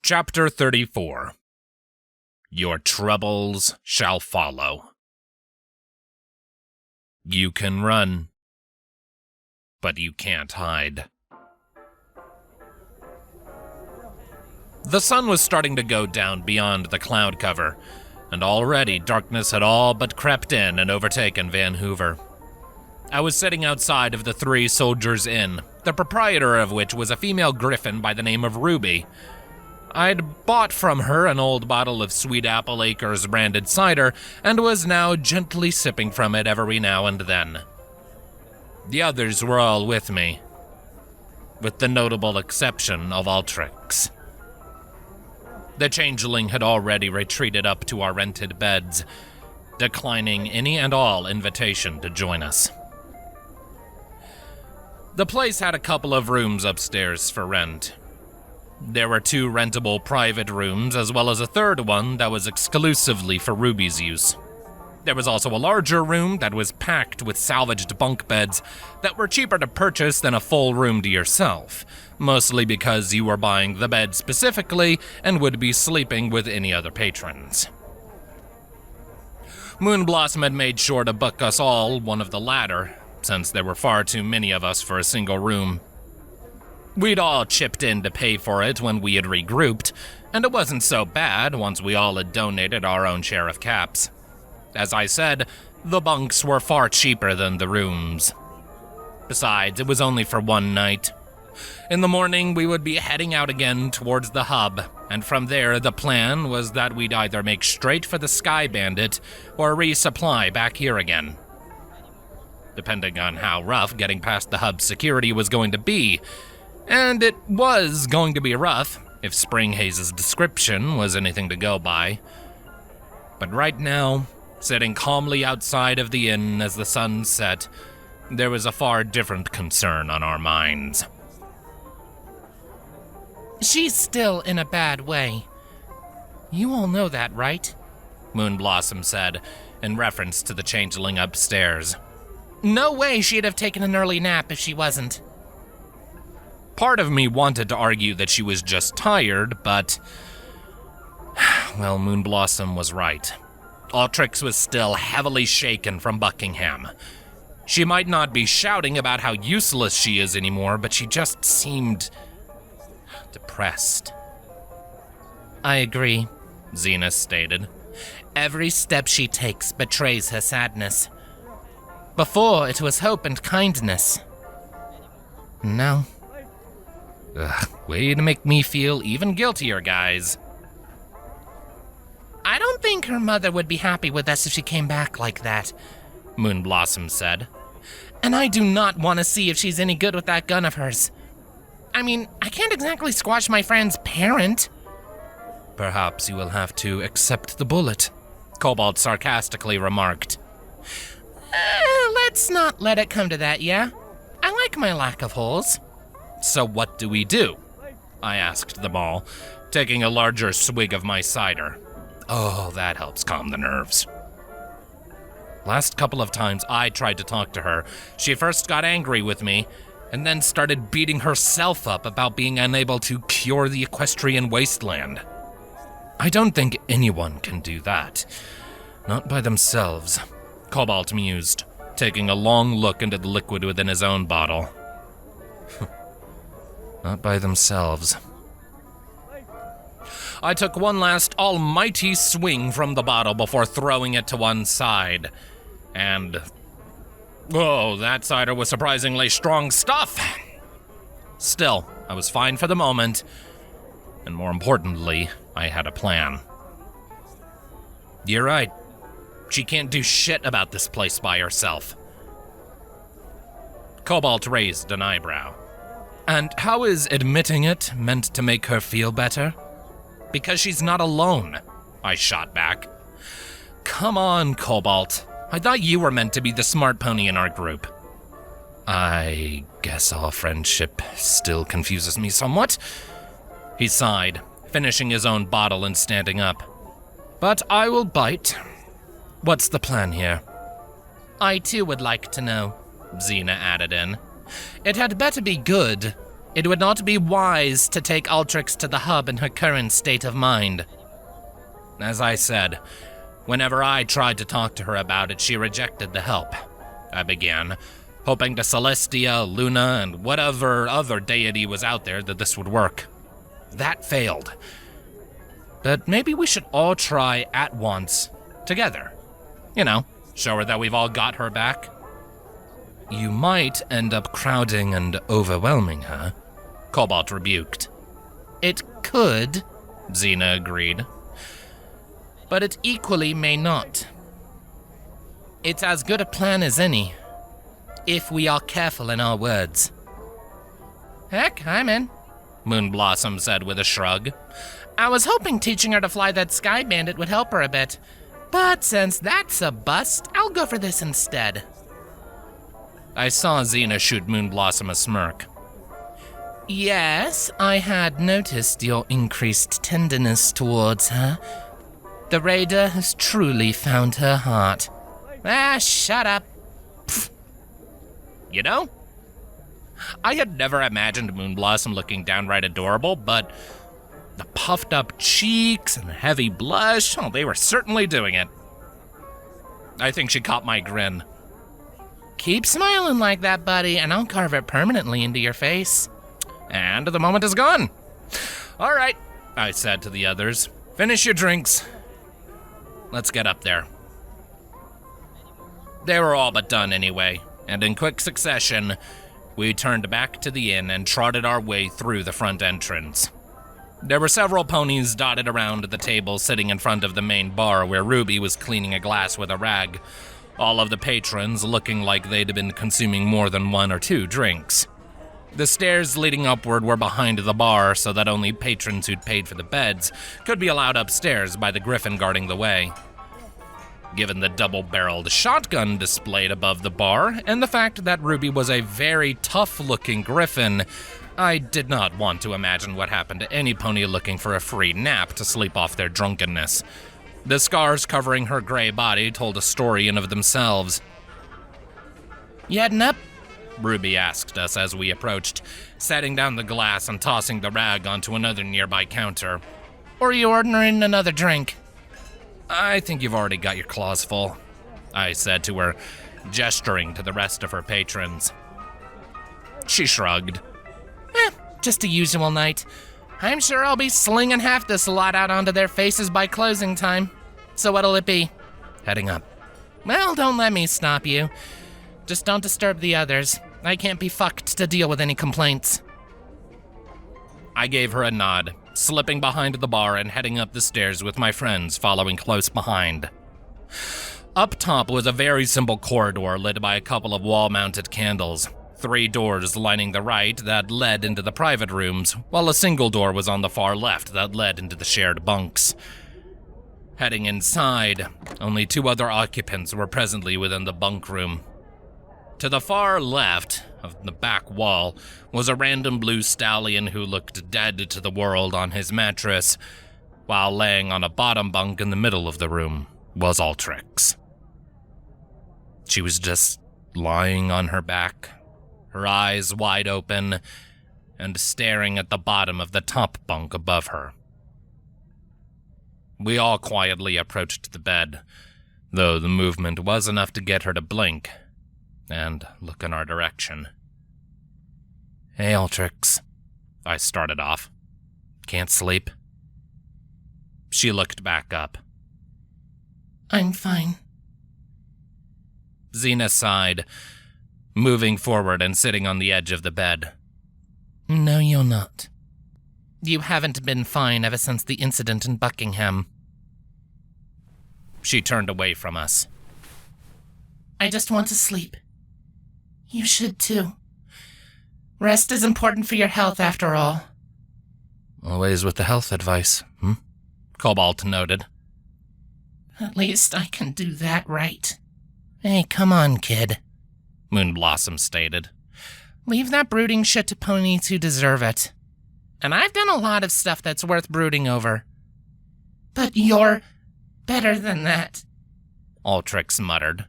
Chapter 34. Your troubles shall follow. You can run, but you can't hide. The sun was starting to go down beyond the cloud cover, and already darkness had all but crept in and overtaken Van Hoover. I was sitting outside of the Three Soldiers Inn, the proprietor of which was a female griffin by the name of Ruby. I'd bought from her an old bottle of Sweet Apple Acres branded cider and was now gently sipping from it every now and then. The others were all with me, with the notable exception of Altrix. The changeling had already retreated up to our rented beds, declining any and all invitation to join us. The place had a couple of rooms upstairs for rent. There were 2 rentable private rooms, as well as a third one that was exclusively for Ruby's use. There was also a larger room that was packed with salvaged bunk beds that were cheaper to purchase than a full room to yourself, mostly because you were buying the bed specifically and would be sleeping with any other patrons. Moonblossom had made sure to book us all one of the latter, since there were far too many of us for a single room. We'd all chipped in to pay for it when we had regrouped, and it wasn't so bad once we all had donated our own share of caps. As I said, the bunks were far cheaper than the rooms. Besides, it was only for one night. In the morning, we would be heading out again towards the hub, and from there the plan was that we'd either make straight for the Sky Bandit or resupply back here again. Depending on how rough getting past the hub security was going to be. And it was going to be rough, if Springhaze's description was anything to go by. But right now, sitting calmly outside of the inn as the sun set, there was a far different concern on our minds. She's still in a bad way. You all know that, right? Moonblossom said, in reference to the changeling upstairs. No way she'd have taken an early nap if she wasn't. Part of me wanted to argue that she was just tired, but... well, Moonblossom was right. Altrix was still heavily shaken from Buckingham. She might not be shouting about how useless she is anymore, but she just seemed... depressed. I agree, Xena stated. Every step she takes betrays her sadness. Before, it was hope and kindness. Now... way to make me feel even guiltier, guys. I don't think her mother would be happy with us if she came back like that, Moonblossom said. And I do not want to see if she's any good with that gun of hers. I mean, I can't exactly squash my friend's parent. Perhaps you will have to accept the bullet, Cobalt sarcastically remarked. Let's not let it come to that, yeah? I like my lack of holes. So what do we do? I asked them all, taking a larger swig of my cider. Oh, that helps calm the nerves. Last couple of times I tried to talk to her, she first got angry with me, and then started beating herself up about being unable to cure the equestrian wasteland. I don't think anyone can do that. Not by themselves, Cobalt mused, taking a long look into the liquid within his own bottle. Not by themselves. I took one last almighty swing from the bottle before throwing it to one side. And... whoa, that cider was surprisingly strong stuff. Still, I was fine for the moment. And more importantly, I had a plan. You're right. She can't do shit about this place by herself. Cobalt raised an eyebrow. And how is admitting it meant to make her feel better? Because she's not alone, I shot back. Come on, Cobalt. I thought you were meant to be the smart pony in our group. I guess our friendship still confuses me somewhat. He sighed, finishing his own bottle and standing up. But I will bite. What's the plan here? I too would like to know, Xena added in. It had better be good, It would not be wise to take Altrix to the hub in her current state of mind. As I said, whenever I tried to talk to her about it, she rejected the help. I began, hoping to Celestia, Luna, and whatever other deity was out there that this would work. That failed. But maybe we should all try at once, together. You know, show her that we've all got her back. You might end up crowding and overwhelming her, Cobalt rebuked. It could, Xena agreed. But it equally may not. It's as good a plan as any, if we are careful in our words. Heck, I'm in, Moonblossom said with a shrug. I was hoping teaching her to fly that Sky Bandit would help her a bit, but since that's a bust, I'll go for this instead. I saw Xena shoot Moonblossom a smirk. Yes, I had noticed your increased tenderness towards her. The raider has truly found her heart. Ah, shut up. Pfft. You know, I had never imagined Moonblossom looking downright adorable, but the puffed up cheeks and the heavy blush, they were certainly doing it. I think she caught my grin. Keep smiling like that, buddy, and I'll carve it permanently into your face. And the moment is gone. All right, I said to the others. Finish your drinks. Let's get up there. They were all but done anyway, and in quick succession, we turned back to the inn and trotted our way through the front entrance. There were several ponies dotted around the table sitting in front of the main bar where Ruby was cleaning a glass with a rag, all of the patrons looking like they'd been consuming more than 1 or 2 drinks. The stairs leading upward were behind the bar so that only patrons who'd paid for the beds could be allowed upstairs by the griffin guarding the way. Given the double-barreled shotgun displayed above the bar and the fact that Ruby was a very tough-looking griffin, I did not want to imagine what happened to any pony looking for a free nap to sleep off their drunkenness. The scars covering her gray body told a story in of themselves. You heading up? Ruby asked us as we approached, setting down the glass and tossing the rag onto another nearby counter. Or are you ordering another drink? I think you've already got your claws full, I said to her, gesturing to the rest of her patrons. She shrugged. Just a usual night. I'm sure I'll be slinging half this lot out onto their faces by closing time. So what'll it be? Heading up. Well, don't let me stop you. Just don't disturb the others. I can't be fucked to deal with any complaints. I gave her a nod, slipping behind the bar and heading up the stairs with my friends following close behind. Up top was a very simple corridor lit by a couple of wall-mounted candles. 3 doors lining the right that led into the private rooms, while a single door was on the far left that led into the shared bunks. Heading inside, only 2 other occupants were presently within the bunk room. To the far left of the back wall was a random blue stallion who looked dead to the world on his mattress, while laying on a bottom bunk in the middle of the room was Altrix. She was just lying on her back, her eyes wide open, and staring at the bottom of the top bunk above her. We all quietly approached the bed, though the movement was enough to get her to blink and look in our direction. Hey, Altrix, I started off. Can't sleep? She looked back up. I'm fine. Xena sighed, moving forward and sitting on the edge of the bed. No, you're not. You haven't been fine ever since the incident in Buckingham. She turned away from us. I just want to sleep. You should too. Rest is important for your health, after all. Always with the health advice, Cobalt noted. At least I can do that right. Hey, come on, kid, Moonblossom stated. Leave that brooding shit to ponies who deserve it. And I've done a lot of stuff that's worth brooding over. But you're better than that, Altrix muttered.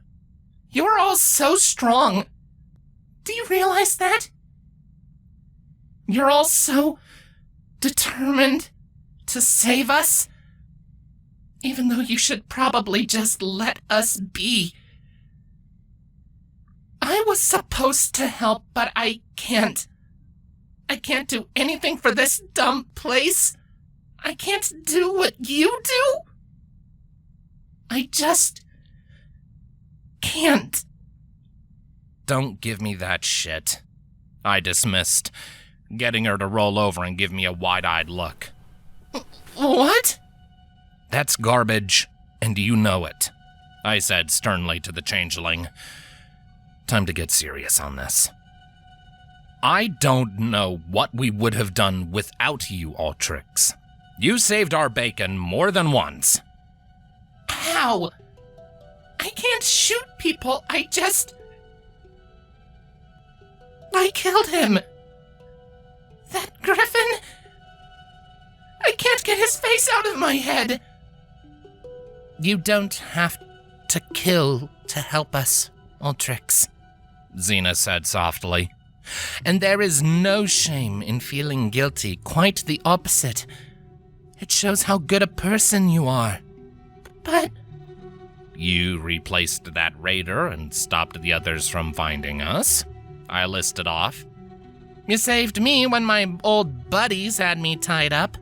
You're all so strong. Do you realize that? You're all so determined to save us, even though you should probably just let us be. I was supposed to help, but I can't. I can't do anything for this dumb place. I can't do what you do. I just can't. Don't give me that shit, I dismissed, getting her to roll over and give me a wide-eyed look. What? That's garbage, and you know it, I said sternly to the changeling. Time to get serious on this. I don't know what we would have done without you, Altrix. You saved our bacon more than once. How? I can't shoot people, I killed him. That griffin? I can't get his face out of my head. You don't have to kill to help us, Altrix, Xena said softly. And there is no shame in feeling guilty, quite the opposite. It shows how good a person you are. But... You replaced that raider and stopped the others from finding us, I listed off. You saved me when my old buddies had me tied up,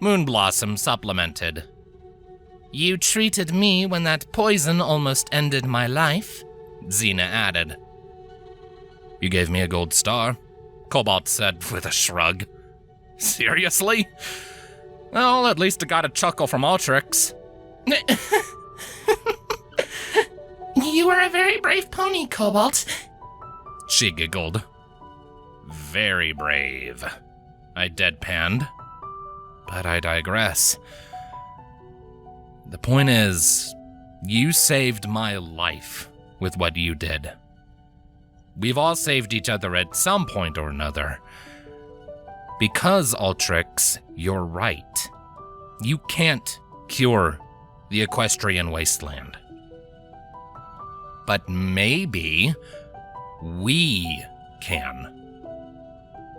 Moonblossom supplemented. You treated me when that poison almost ended my life, Xena added. You gave me a gold star, Cobalt said with a shrug. Seriously? Well, at least I got a chuckle from Altrix. You are a very brave pony, Cobalt. She giggled. Very brave, I deadpanned. But I digress. The point is, you saved my life with what you did. We've all saved each other at some point or another. Because, Altrix, you're right. You can't cure the Equestrian wasteland. But maybe we can.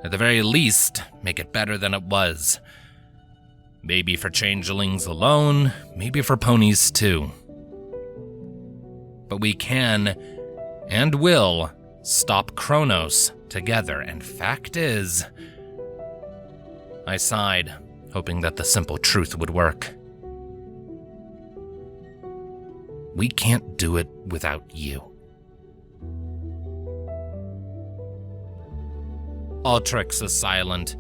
At the very least, make it better than it was. Maybe for changelings alone, maybe for ponies too. But we can and will stop Kronos together, and fact is... I sighed, hoping that the simple truth would work. We can't do it without you. Altrix is silent,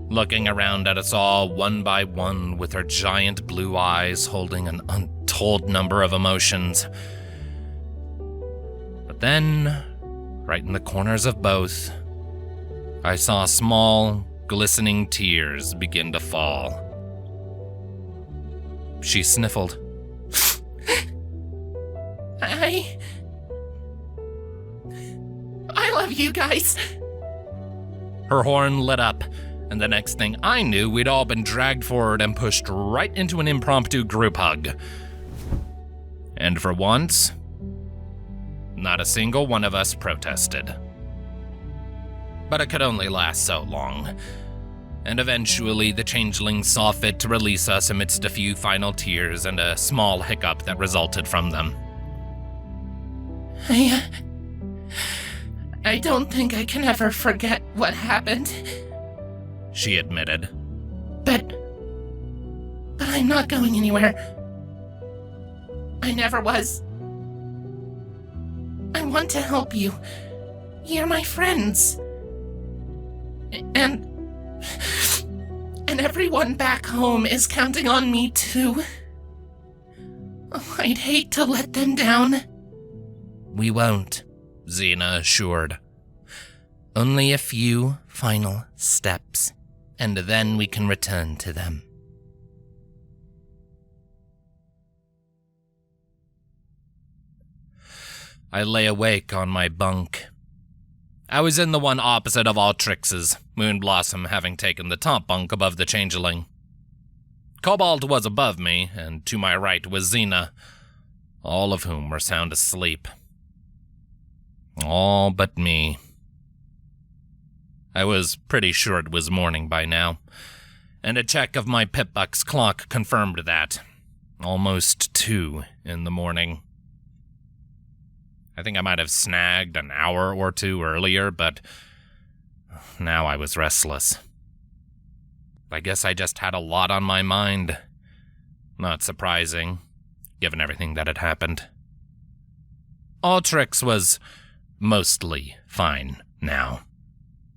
looking around at us all one by one with her giant blue eyes holding an untold number of emotions. But then, right in the corners of both, I saw small, glistening tears begin to fall. She sniffled. I love you guys. Her horn lit up, and the next thing I knew, we'd all been dragged forward and pushed right into an impromptu group hug. And for once, not a single one of us protested. But it could only last so long, and eventually the changelings saw fit to release us amidst a few final tears and a small hiccup that resulted from them. I don't think I can ever forget what happened, she admitted. But I'm not going anywhere. I never was. I want to help you. You're my friends. And everyone back home is counting on me too. Oh, I'd hate to let them down. We won't, Xena assured. Only a few final steps, and then we can return to them. I lay awake on my bunk. I was in the one opposite of Altrix's, Moonblossom having taken the top bunk above the changeling. Cobalt was above me, and to my right was Xena, all of whom were sound asleep. All but me. I was pretty sure it was morning by now, and a check of my Pip-Buck's clock confirmed that. Almost 2 in the morning. I think I might have snagged an hour or 2 earlier, but now I was restless. I guess I just had a lot on my mind. Not surprising, given everything that had happened. Altrix was mostly fine now,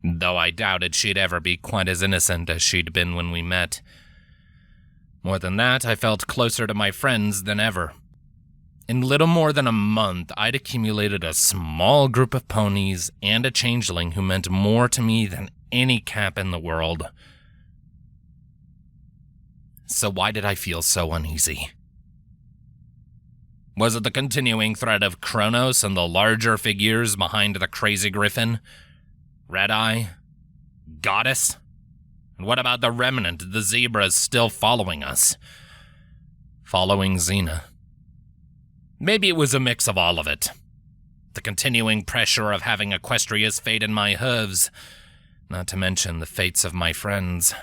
though I doubted she'd ever be quite as innocent as she'd been when we met. More than that, I felt closer to my friends than ever. In little more than a month, I'd accumulated a small group of ponies and a changeling who meant more to me than any cap in the world. So why did I feel so uneasy? Was it the continuing threat of Kronos and the larger figures behind the crazy griffin? Red-Eye? Goddess? And what about the remnant, the zebras still following us? Following Xena? Maybe it was a mix of all of it. The continuing pressure of having Equestria's fate in my hooves, not to mention the fates of my friends.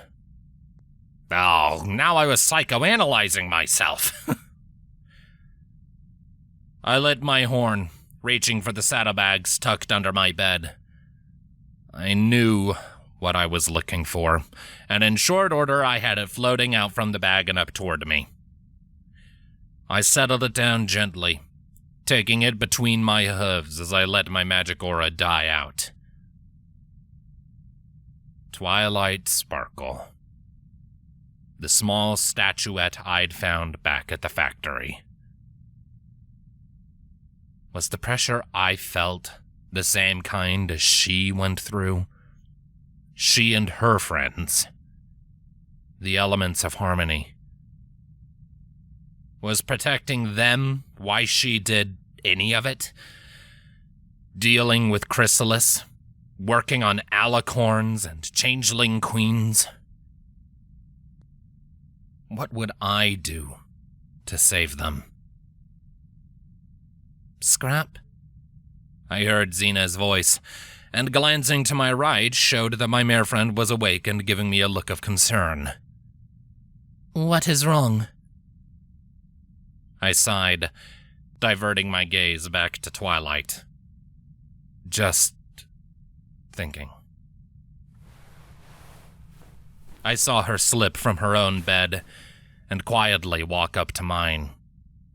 Oh, now I was psychoanalyzing myself. I lit my horn, reaching for the saddlebags tucked under my bed. I knew what I was looking for, and in short order I had it floating out from the bag and up toward me. I settled it down gently, taking it between my hooves as I let my magic aura die out. Twilight Sparkle. The small statuette I'd found back at the factory. Was the pressure I felt the same kind as she went through? She and her friends. The elements of harmony. Was protecting them why she did any of it? Dealing with Chrysalis? Working on alicorns and changeling queens? What would I do to save them? Scrap? I heard Xena's voice, and glancing to my right showed that my mare friend was awake and giving me a look of concern. What is wrong? I sighed, diverting my gaze back to Twilight. Just thinking. I saw her slip from her own bed and quietly walk up to mine,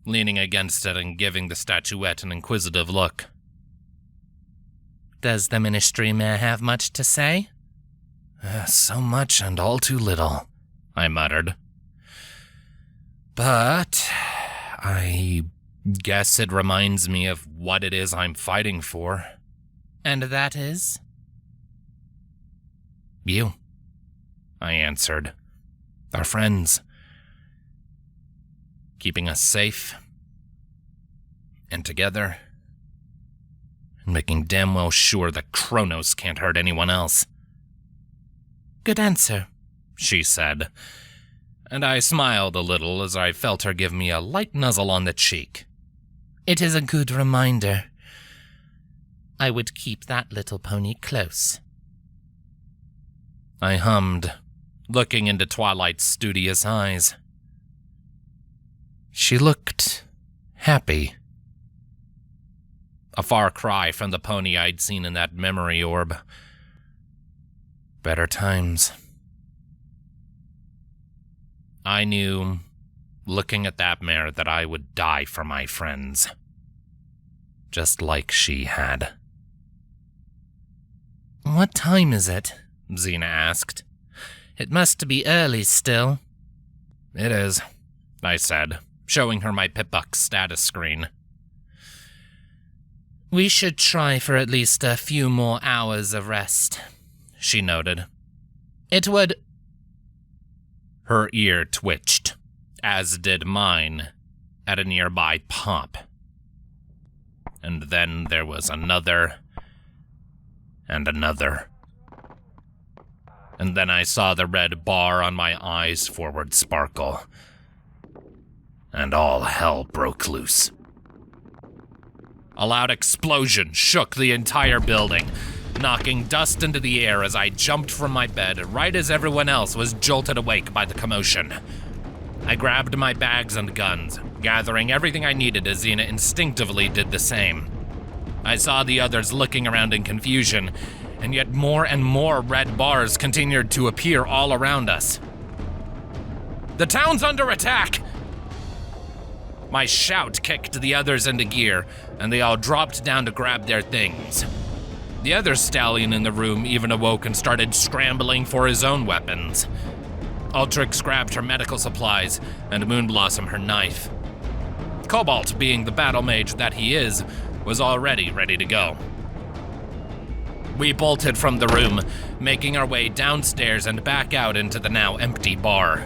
leaning against it and giving the statuette an inquisitive look. Does the Ministry Mare have much to say? So much and all too little, I muttered. But I guess it reminds me of what it is I'm fighting for. And that is? You, I answered. Our friends. Keeping us safe. And together. And making damn well sure that Kronos can't hurt anyone else. Good answer, she said. And I smiled a little as I felt her give me a light nuzzle on the cheek. It is a good reminder. I would keep that little pony close. I hummed, looking into Twilight's studious eyes. She looked happy. A far cry from the pony I'd seen in that memory orb. Better times. I knew, looking at that mare, that I would die for my friends. Just like she had. What time is it? Xena asked. It must be early still. It is, I said, showing her my Pip-Buck status screen. We should try for at least a few more hours of rest, she noted. It would... Her ear twitched, as did mine, at a nearby pop. And then there was another, and another. And then I saw the red bar on my eyes forward sparkle. And all hell broke loose. A loud explosion shook the entire building, knocking dust into the air as I jumped from my bed right as everyone else was jolted awake by the commotion. I grabbed my bags and guns, gathering everything I needed as Xena instinctively did the same. I saw the others looking around in confusion, and yet more and more red bars continued to appear all around us. "The town's under attack!" My shout kicked the others into gear, and they all dropped down to grab their things. The other stallion in the room even awoke and started scrambling for his own weapons. Altrix grabbed her medical supplies, and Moonblossom her knife. Cobalt, being the battle mage that he is, was already ready to go. We bolted from the room, making our way downstairs and back out into the now empty bar.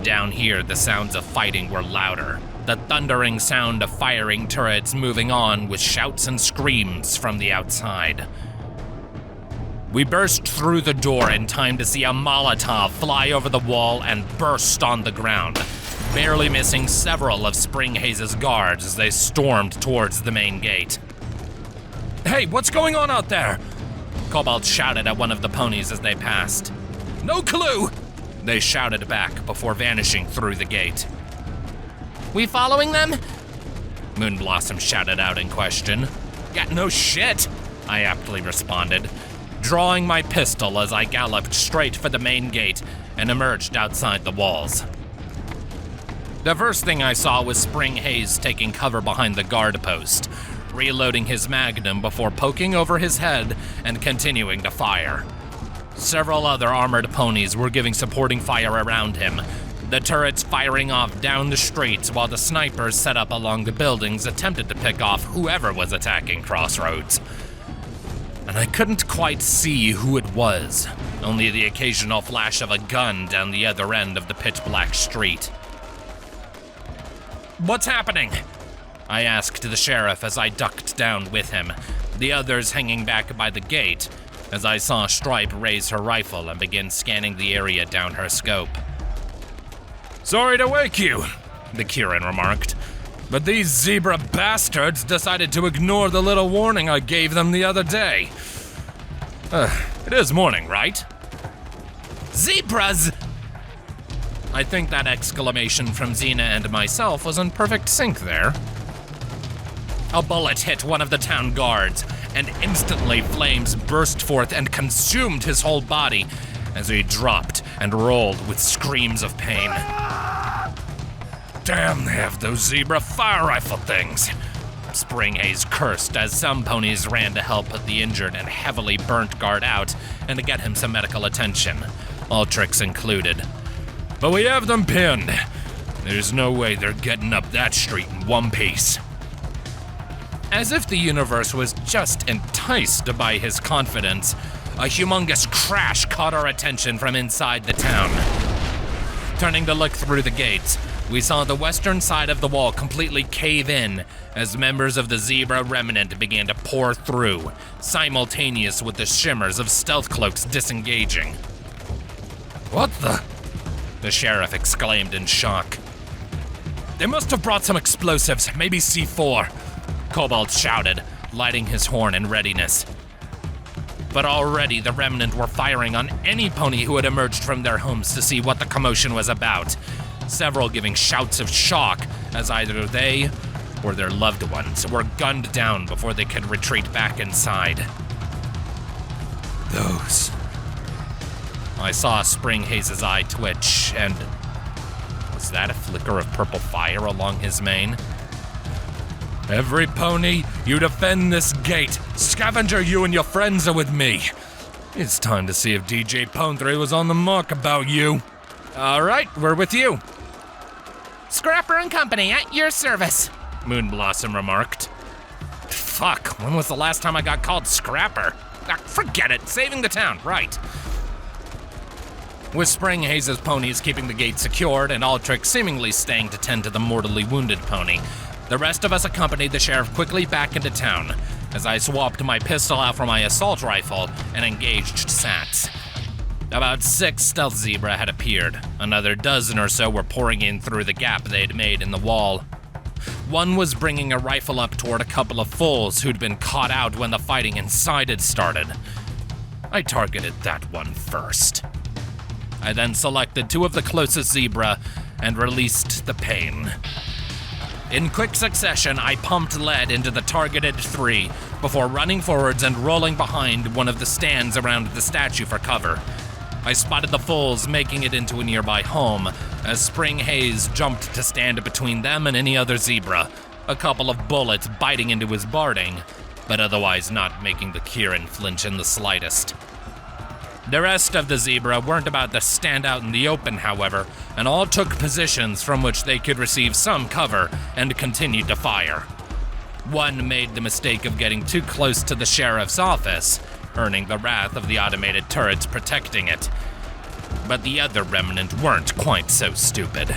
Down here, the sounds of fighting were louder, the thundering sound of firing turrets moving on with shouts and screams from the outside. We burst through the door in time to see a Molotov fly over the wall and burst on the ground, barely missing several of Springhaze's guards as they stormed towards the main gate. "Hey, what's going on out there?" Cobalt shouted at one of the ponies as they passed. "No clue!" they shouted back before vanishing through the gate. We following them? Moonblossom shouted out in question. "Yeah, no shit," I aptly responded, drawing my pistol as I galloped straight for the main gate and emerged outside the walls. The first thing I saw was Springhaze taking cover behind the guard post, reloading his magnum before poking over his head and continuing to fire. Several other armored ponies were giving supporting fire around him, the turrets firing off down the streets while the snipers set up along the buildings attempted to pick off whoever was attacking Crossroads. And I couldn't quite see who it was, only the occasional flash of a gun down the other end of the pitch-black street. "What's happening?" I asked the sheriff as I ducked down with him, the others hanging back by the gate, as I saw Stripe raise her rifle and begin scanning the area down her scope. "Sorry to wake you," the Kieran remarked, "but these zebra bastards decided to ignore the little warning I gave them the other day. It is morning, right?" "Zebras!" I think that exclamation from Xena and myself was in perfect sync there. A bullet hit one of the town guards, and instantly flames burst forth and consumed his whole body as he dropped and rolled with screams of pain. "Damn, they have those zebra fire rifle things," Springhaze cursed as some ponies ran to help put the injured and heavily burnt guard out and to get him some medical attention, Altrix included. "But we have them pinned. There's no way they're getting up that street in one piece." As if the universe was just enticed by his confidence, a humongous crash caught our attention from inside the town. Turning to look through the gates, we saw the western side of the wall completely cave in as members of the Zebra Remnant began to pour through, simultaneous with the shimmers of stealth cloaks disengaging. "What the sheriff exclaimed in shock. "They must have brought some explosives, maybe C4, Cobalt shouted, lighting his horn in readiness. But already the Remnant were firing on any pony who had emerged from their homes to see what the commotion was about, several giving shouts of shock as either they or their loved ones were gunned down before they could retreat back inside. "Those..." I saw Springhaze's eye twitch, and was that a flicker of purple fire along his mane? "Every pony, you defend this gate. Scavenger, you and your friends are with me. It's time to see if DJ Pone3 was on the mark about you." "All right, we're with you." "Scrapper and Company, at your service," Moonblossom remarked. Fuck, when was the last time I got called Scrapper? Forget it, saving the town, right. With Springhaze's ponies keeping the gate secured and Altrix seemingly staying to tend to the mortally wounded pony, the rest of us accompanied the sheriff quickly back into town as I swapped my pistol out for my assault rifle and engaged Sats. About 6 stealth zebra had appeared. Another dozen or so were pouring in through the gap they'd made in the wall. One was bringing a rifle up toward a couple of foals who'd been caught out when the fighting inside had started. I targeted that one first. I then selected 2 of the closest zebra and released the pain. In quick succession, I pumped lead into the targeted 3 before running forwards and rolling behind one of the stands around the statue for cover. I spotted the foals making it into a nearby home as Spring Hayes jumped to stand between them and any other zebra, a couple of bullets biting into his barding, but otherwise not making the Kieran flinch in the slightest. The rest of the zebra weren't about to stand out in the open, however, and all took positions from which they could receive some cover and continued to fire. One made the mistake of getting too close to the sheriff's office, earning the wrath of the automated turrets protecting it. But the other remnant weren't quite so stupid.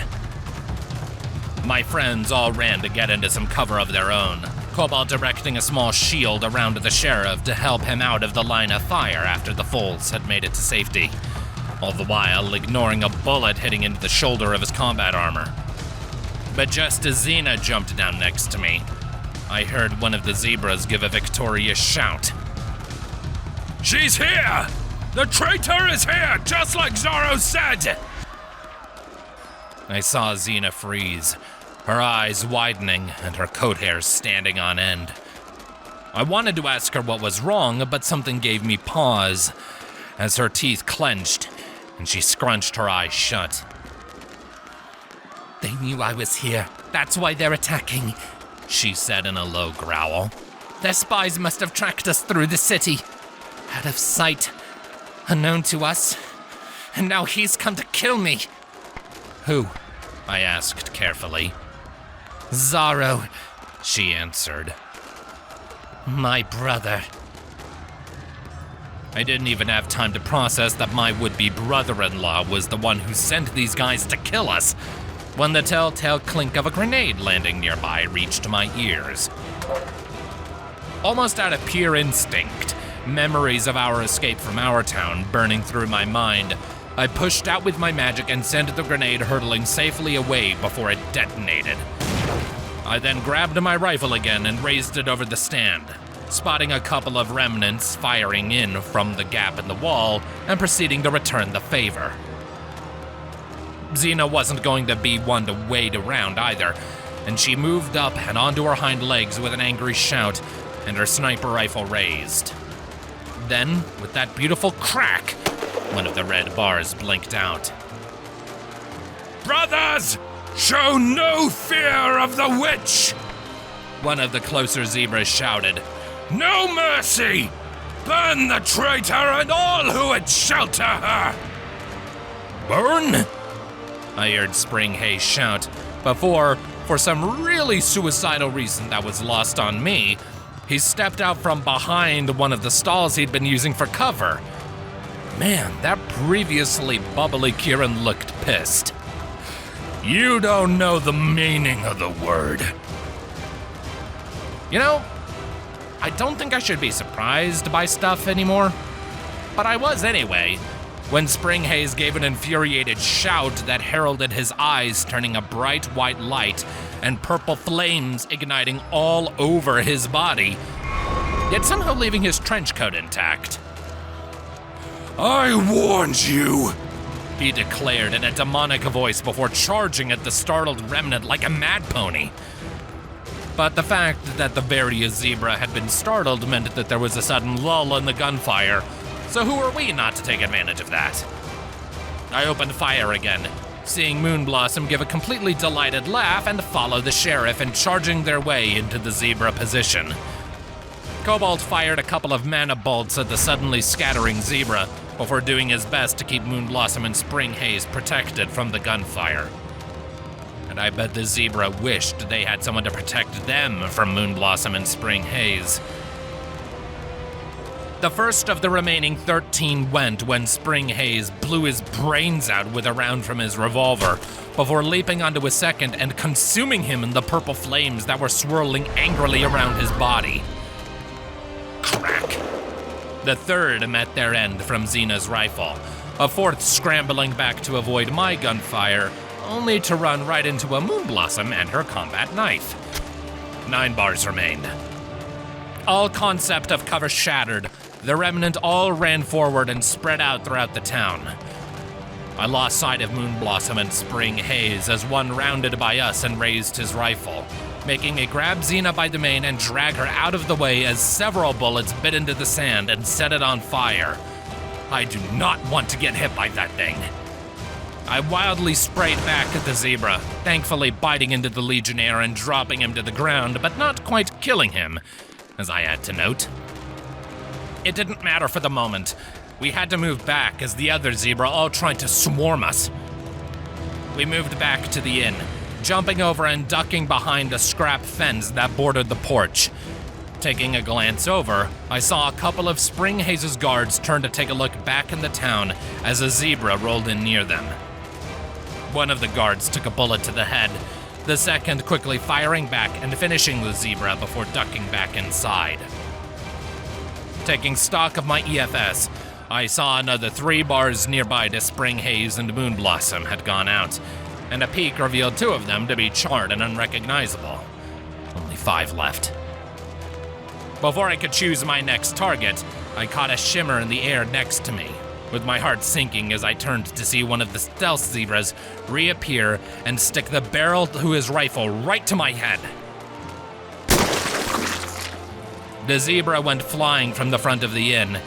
My friends all ran to get into some cover of their own, Cobalt erecting a small shield around the sheriff to help him out of the line of fire after the foals had made it to safety, all the while ignoring a bullet hitting into the shoulder of his combat armor. But just as Xena jumped down next to me, I heard one of the zebras give a victorious shout. "She's here! The traitor is here, just like Zorro said!" I saw Xena freeze, her eyes widening and her coat hairs standing on end. I wanted to ask her what was wrong, but something gave me pause as her teeth clenched and she scrunched her eyes shut. "They knew I was here. That's why they're attacking," she said in a low growl. "Their spies must have tracked us through the city. Out of sight, unknown to us, and now he's come to kill me." "Who?" I asked carefully. "Zorro," she answered. "My brother." I didn't even have time to process that my would-be brother-in-law was the one who sent these guys to kill us when the telltale clink of a grenade landing nearby reached my ears. Almost out of pure instinct, memories of our escape from our town burning through my mind, I pushed out with my magic and sent the grenade hurtling safely away before it detonated. I then grabbed my rifle again and raised it over the stand, spotting a couple of remnants firing in from the gap in the wall and proceeding to return the favor. Xena wasn't going to be one to wait around either, and she moved up and onto her hind legs with an angry shout and her sniper rifle raised. Then, with that beautiful crack, one of the red bars blinked out. "Brothers, show no fear of the witch!" one of the closer zebras shouted. "No mercy! Burn the traitor and all who would shelter her!" "Burn?" I heard Spring Hayes shout, before, for some really suicidal reason that was lost on me, he stepped out from behind one of the stalls he'd been using for cover. Man, that previously bubbly Kieran looked pissed. "You don't know the meaning of the word." You know, I don't think I should be surprised by stuff anymore, but I was anyway, when Spring Hayes gave an infuriated shout that heralded his eyes turning a bright white light and purple flames igniting all over his body, yet somehow leaving his trench coat intact. "I warned you," he declared in a demonic voice before charging at the startled remnant like a mad pony. But the fact that the various zebra had been startled meant that there was a sudden lull in the gunfire, so who are we not to take advantage of that? I opened fire again, seeing Moonblossom give a completely delighted laugh and follow the sheriff in charging their way into the zebra position. Cobalt fired a couple of mana bolts at the suddenly scattering zebra before doing his best to keep Moonblossom and Spring Hayes protected from the gunfire. And I bet the zebra wished they had someone to protect them from Moonblossom and Spring Hayes. The first of the remaining 13 went when Spring Hayes blew his brains out with a round from his revolver, before leaping onto a second and consuming him in the purple flames that were swirling angrily around his body. Crack! The third met their end from Xena's rifle, a fourth scrambling back to avoid my gunfire, only to run right into a Moonblossom and her combat knife. 9 bars remained. All concept of cover shattered. The remnant all ran forward and spread out throughout the town. I lost sight of Moonblossom and Spring Haze as one rounded by us and raised his rifle, making me grab Xena by the mane and drag her out of the way as several bullets bit into the sand and set it on fire. I do not want to get hit by that thing. I wildly sprayed back at the zebra, thankfully biting into the Legionnaire and dropping him to the ground, but not quite killing him, as I had to note. It didn't matter for the moment. We had to move back as the other zebra all tried to swarm us. We moved back to the inn, jumping over and ducking behind a scrap fence that bordered the porch. Taking a glance over, I saw a couple of Spring Haze's guards turn to take a look back in the town as a zebra rolled in near them. One of the guards took a bullet to the head, the second quickly firing back and finishing the zebra before ducking back inside. Taking stock of my EFS, I saw another 3 bars nearby to Spring Haze and Moonblossom had gone out, and a peek revealed 2 of them to be charred and unrecognizable. Only 5 left. Before I could choose my next target, I caught a shimmer in the air next to me, with my heart sinking as I turned to see one of the stealth zebras reappear and stick the barrel to his rifle right to my head. The zebra went flying from the front of the inn,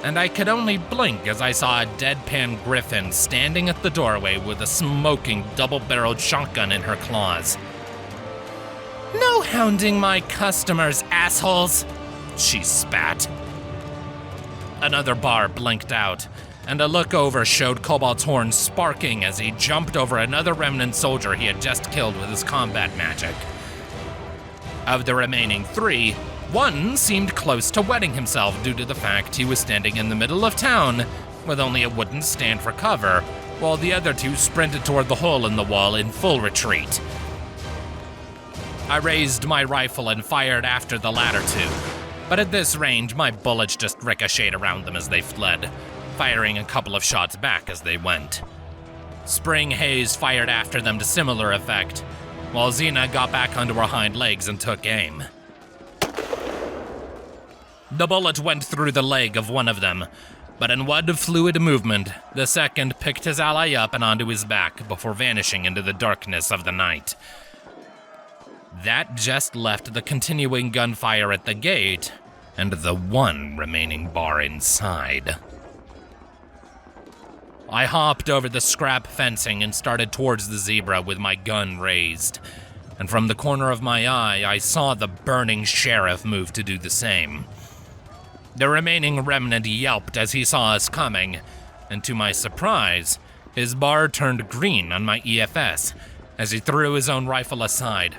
and I could only blink as I saw a deadpan griffin standing at the doorway with a smoking double-barreled shotgun in her claws. "No hounding my customers, assholes," she spat. Another bar blinked out, and a look over showed Cobalt's horn sparking as he jumped over another remnant soldier he had just killed with his combat magic. Of the remaining 3, one seemed close to wetting himself due to the fact he was standing in the middle of town with only a wooden stand for cover, while the other 2 sprinted toward the hole in the wall in full retreat. I raised my rifle and fired after the latter 2, but at this range, my bullets just ricocheted around them as they fled, firing a couple of shots back as they went. Spring Haze fired after them to similar effect, while Xena got back onto her hind legs and took aim. The bullet went through the leg of one of them, but in one fluid movement, the second picked his ally up and onto his back before vanishing into the darkness of the night. That just left the continuing gunfire at the gate and the one remaining bar inside. I hopped over the scrap fencing and started towards the zebra with my gun raised, and from the corner of my eye, I saw the burning sheriff move to do the same. The remaining remnant yelped as he saw us coming, and to my surprise, his bar turned green on my EFS as he threw his own rifle aside.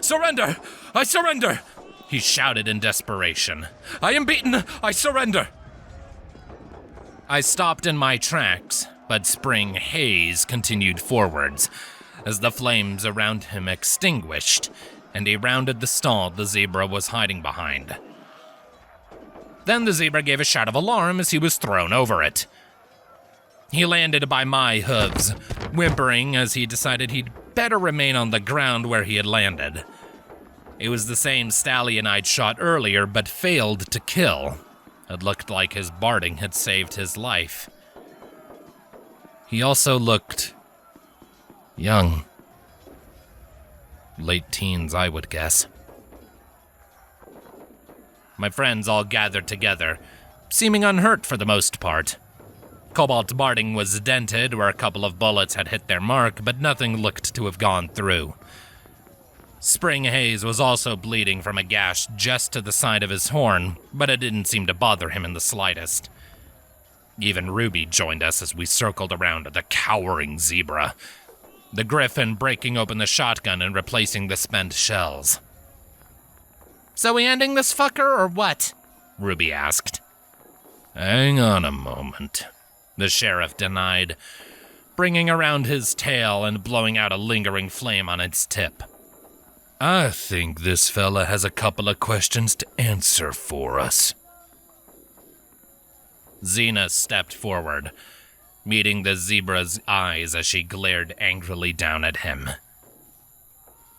"Surrender! I surrender!" he shouted in desperation. "I am beaten! I surrender!" I stopped in my tracks, but Spring Haze continued forwards as the flames around him extinguished, and he rounded the stall the zebra was hiding behind. Then the zebra gave a shout of alarm as he was thrown over it. He landed by my hooves, whimpering as he decided he'd better remain on the ground where he had landed. It was the same stallion I'd shot earlier but failed to kill. It looked like his barding had saved his life. He also looked young. Late teens, I would guess. My friends all gathered together, seeming unhurt for the most part. Cobalt's barding was dented where a couple of bullets had hit their mark, but nothing looked to have gone through. Spring Haze was also bleeding from a gash just to the side of his horn, but it didn't seem to bother him in the slightest. Even Ruby joined us as we circled around the cowering zebra, the griffin breaking open the shotgun and replacing the spent shells. "So we ending this fucker, or what?" Ruby asked. "Hang on a moment," the sheriff denied, bringing around his tail and blowing out a lingering flame on its tip. "I think this fella has a couple of questions to answer for us." Xena stepped forward, meeting the zebra's eyes as she glared angrily down at him.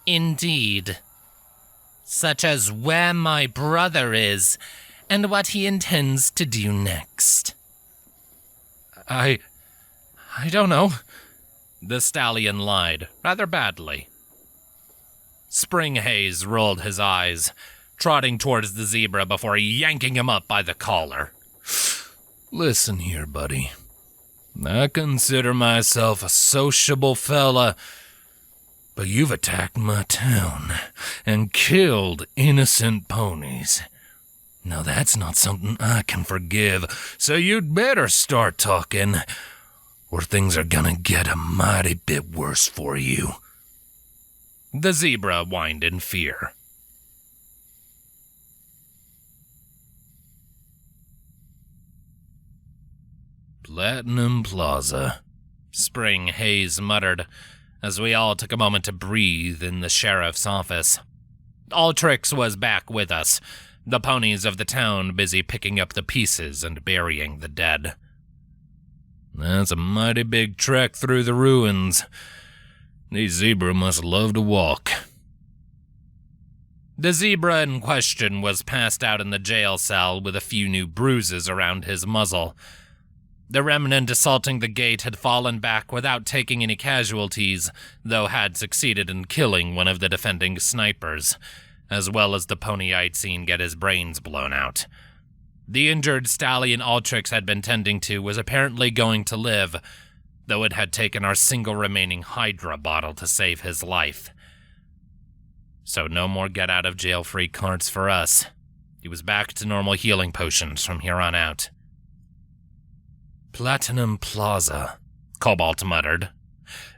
"Indeed," such as where my brother is and what he intends to do next. I don't know. The stallion lied, rather badly. Spring Haze rolled his eyes, trotting towards the zebra before yanking him up by the collar. Listen here, buddy. I consider myself a sociable fella, but you've attacked my town and killed innocent ponies. Now that's not something I can forgive, so you'd better start talking, or things are gonna get a mighty bit worse for you. The zebra whined in fear. Platinum Plaza, Spring Haze muttered, as we all took a moment to breathe in the sheriff's office. Altrix was back with us, the ponies of the town busy picking up the pieces and burying the dead. That's a mighty big trek through the ruins. These zebra must love to walk. The zebra in question was passed out in the jail cell with a few new bruises around his muzzle. The remnant assaulting the gate had fallen back without taking any casualties, though had succeeded in killing one of the defending snipers, as well as the pony I'd seen get his brains blown out. The injured stallion Altrix had been tending to was apparently going to live, though it had taken our single remaining Hydra bottle to save his life. So no more get-out-of-jail-free cards for us. He was back to normal healing potions from here on out. Platinum Plaza, Cobalt muttered.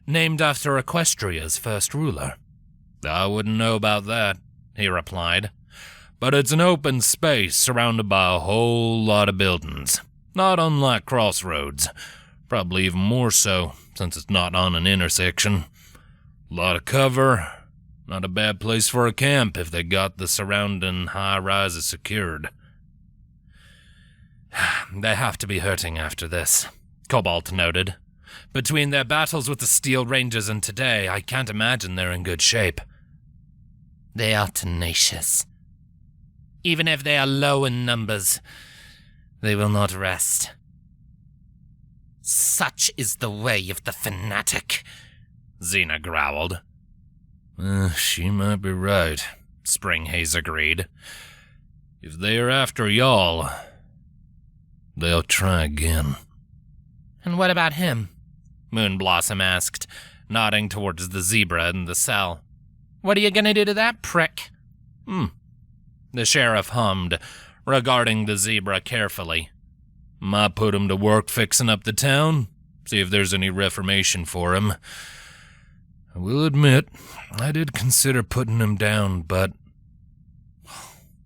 Named after Equestria's first ruler. I wouldn't know about that, he replied. But it's an open space surrounded by a whole lot of buildings. Not unlike Crossroads. Probably even more so, since it's not on an intersection. A lot of cover. Not a bad place for a camp if they got the surrounding high-rises secured. They have to be hurting after this, Cobalt noted. Between their battles with the Steel Rangers and today, I can't imagine they're in good shape. They are tenacious. Even if they are low in numbers, they will not rest. Such is the way of the fanatic, Xena growled. She might be right, Spring Haze agreed. If they are after y'all, they'll try again. And what about him? Moonblossom asked, nodding towards the zebra in the cell. What are you gonna do to that prick? The sheriff hummed, regarding the zebra carefully. Might put him to work fixing up the town, see if there's any reformation for him. I will admit, I did consider putting him down, but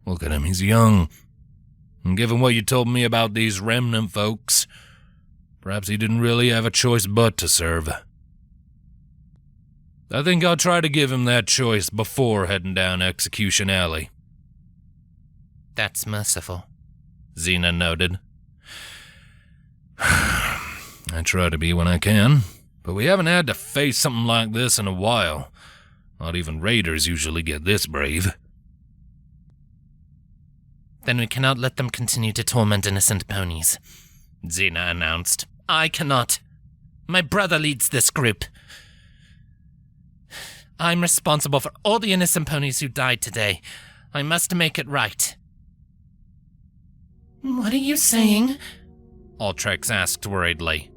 look at him, he's young. And given what you told me about these remnant folks, perhaps he didn't really have a choice but to serve. I think I'll try to give him that choice before heading down Execution Alley. That's merciful, Xena noted. I try to be when I can, but we haven't had to face something like this in a while. Not even raiders usually get this brave. Then we cannot let them continue to torment innocent ponies, Xena announced. I cannot. My brother leads this group. I'm responsible for all the innocent ponies who died today. I must make it right. What are you saying? Altrix asked worriedly.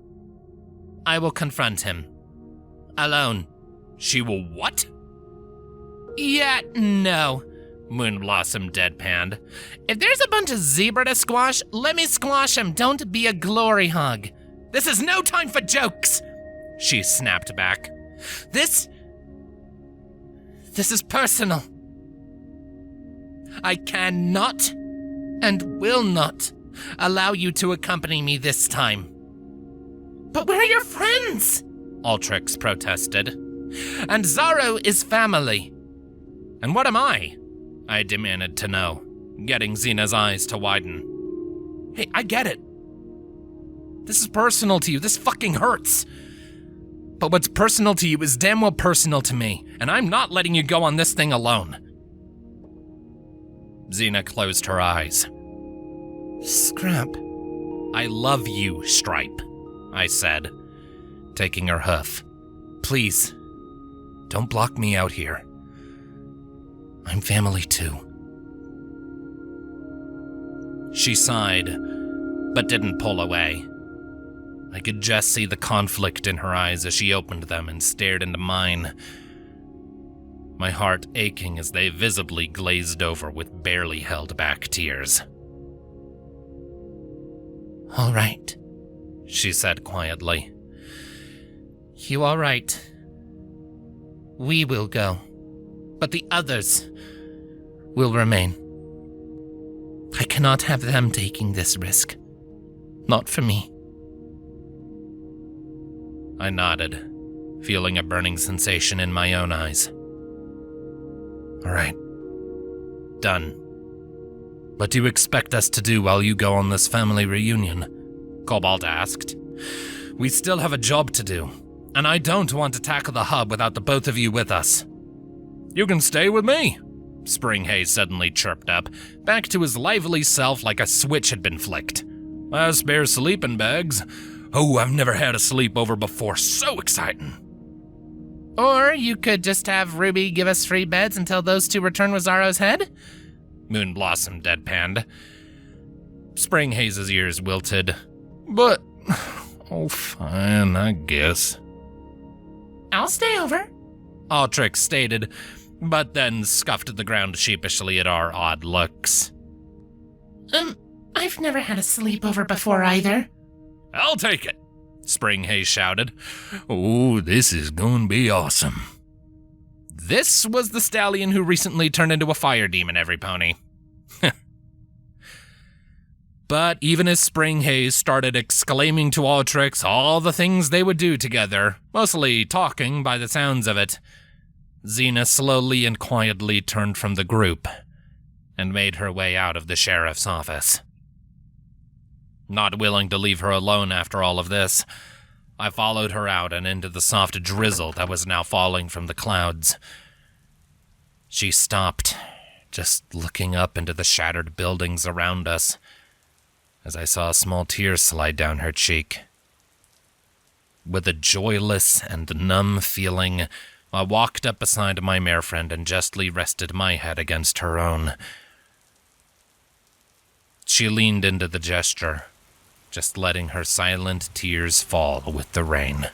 I will confront him. Alone. She will what? Yeah, no. Moonblossom deadpanned. If there's a bunch of zebra to squash, let me squash him. Don't be a glory hog. This is no time for jokes, she snapped back. This is personal. I cannot and will not allow you to accompany me this time. But where are your friends? Altrix protested. And Zaro is family. And what am I demanded to know, getting Xena's eyes to widen. Hey, I get it. This is personal to you. This fucking hurts. But what's personal to you is damn well personal to me, and I'm not letting you go on this thing alone. Xena closed her eyes. Scrap. I love you, Stripe, I said, taking her hoof. Please, don't block me out here. I'm family too. She sighed, but didn't pull away. I could just see the conflict in her eyes as she opened them and stared into mine, my heart aching as they visibly glazed over with barely held back tears. All right, she said quietly. You all right? We will go, but the others will remain. I cannot have them taking this risk. Not for me. I nodded, feeling a burning sensation in my own eyes. All right. Done. What do you expect us to do while you go on this family reunion? Cobalt asked. We still have a job to do, and I don't want to tackle the hub without the both of you with us. You can stay with me, Springhaze suddenly chirped up, back to his lively self like a switch had been flicked. I spare sleeping bags. Oh, I've never had a sleepover before. So exciting. Or you could just have Ruby give us free beds until those two return with Zaro's head? Moonblossom deadpanned. Springhaze's ears wilted. But, oh fine, I guess. I'll stay over, Altrix stated, but then scuffed at the ground sheepishly at our odd looks. I've never had a sleepover before either. I'll take it, Springhaze shouted. Oh, this is gonna be awesome. This was the stallion who recently turned into a fire demon, every pony. But even as Springhaze started exclaiming to Altrix all the things they would do together, mostly talking by the sounds of it, Xena slowly and quietly turned from the group and made her way out of the sheriff's office. Not willing to leave her alone after all of this, I followed her out and into the soft drizzle that was now falling from the clouds. She stopped, just looking up into the shattered buildings around us, as I saw a small tear slide down her cheek. With a joyless and numb feeling, I walked up beside my mare friend and gently rested my head against her own. She leaned into the gesture, just letting her silent tears fall with the rain.